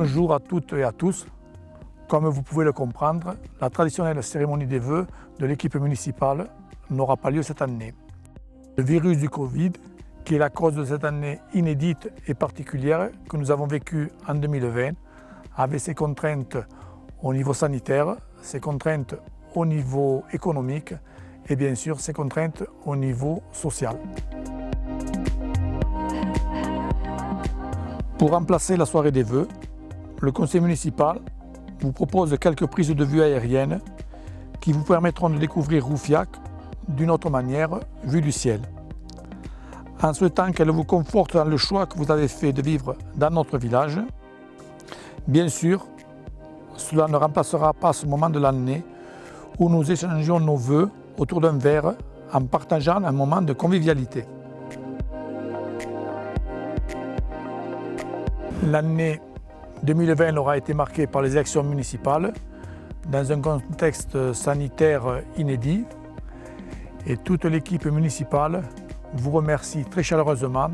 Bonjour à toutes et à tous. Comme vous pouvez le comprendre, la traditionnelle cérémonie des vœux de l'équipe municipale n'aura pas lieu cette année. Le virus du Covid, qui est la cause de cette année inédite et particulière que nous avons vécue en 2020, avec ses contraintes au niveau sanitaire, ses contraintes au niveau économique et bien sûr ses contraintes au niveau social. Pour remplacer la soirée des vœux, le conseil municipal vous propose quelques prises de vue aériennes qui vous permettront de découvrir Roufiac d'une autre manière, vue du ciel. En souhaitant qu'elle vous conforte dans le choix que vous avez fait de vivre dans notre village, bien sûr, cela ne remplacera pas ce moment de l'année où nous échangeons nos vœux autour d'un verre en partageant un moment de convivialité. L'année 2020 aura été marquée par les élections municipales dans un contexte sanitaire inédit et toute l'équipe municipale vous remercie très chaleureusement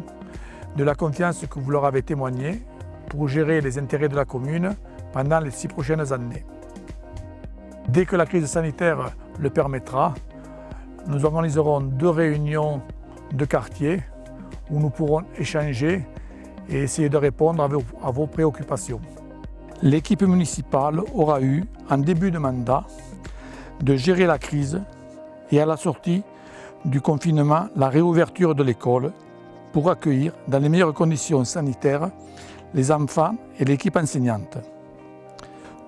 de la confiance que vous leur avez témoignée pour gérer les intérêts de la commune pendant les 6 prochaines années. Dès que la crise sanitaire le permettra, nous organiserons 2 réunions de quartier où nous pourrons échanger et essayer de répondre à vos préoccupations. L'équipe municipale aura eu, en début de mandat, de gérer la crise et à la sortie du confinement, la réouverture de l'école pour accueillir dans les meilleures conditions sanitaires les enfants et l'équipe enseignante.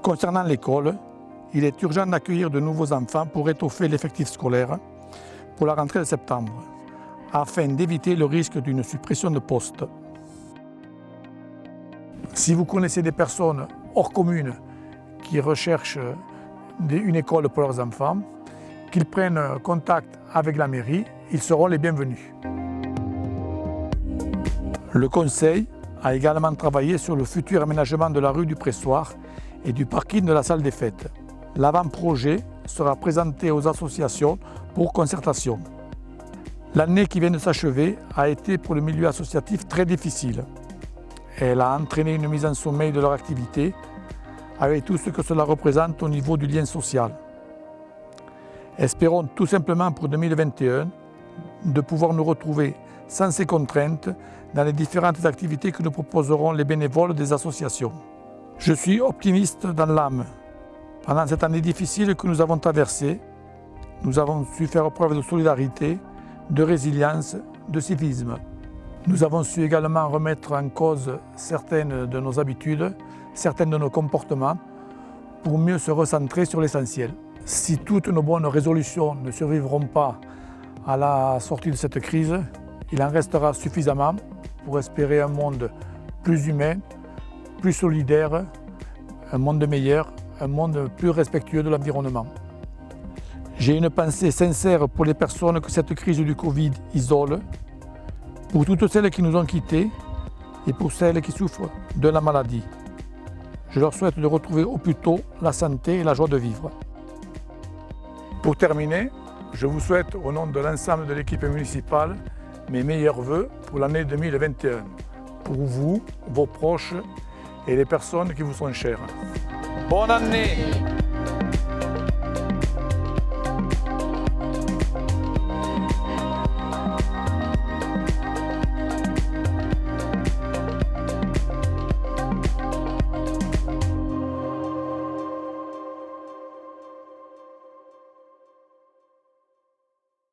Concernant l'école, il est urgent d'accueillir de nouveaux enfants pour étoffer l'effectif scolaire pour la rentrée de septembre, afin d'éviter le risque d'une suppression de postes. Si vous connaissez des personnes hors commune qui recherchent une école pour leurs enfants, qu'ils prennent contact avec la mairie, ils seront les bienvenus. Le conseil a également travaillé sur le futur aménagement de la rue du Pressoir et du parking de la salle des fêtes. L'avant-projet sera présenté aux associations pour concertation. L'année qui vient de s'achever a été pour le milieu associatif très difficile. Elle a entraîné une mise en sommeil de leur activité, avec tout ce que cela représente au niveau du lien social. Espérons tout simplement pour 2021 de pouvoir nous retrouver sans ces contraintes dans les différentes activités que nous proposeront les bénévoles des associations. Je suis optimiste dans l'âme. Pendant cette année difficile que nous avons traversée, nous avons su faire preuve de solidarité, de résilience, de civisme. Nous avons su également remettre en cause certaines de nos habitudes, certains de nos comportements, pour mieux se recentrer sur l'essentiel. Si toutes nos bonnes résolutions ne survivront pas à la sortie de cette crise, il en restera suffisamment pour espérer un monde plus humain, plus solidaire, un monde meilleur, un monde plus respectueux de l'environnement. J'ai une pensée sincère pour les personnes que cette crise du Covid isole, pour toutes celles qui nous ont quittés et pour celles qui souffrent de la maladie. Je leur souhaite de retrouver au plus tôt la santé et la joie de vivre. Pour terminer, je vous souhaite au nom de l'ensemble de l'équipe municipale mes meilleurs vœux pour l'année 2021, pour vous, vos proches et les personnes qui vous sont chères. Bonne année!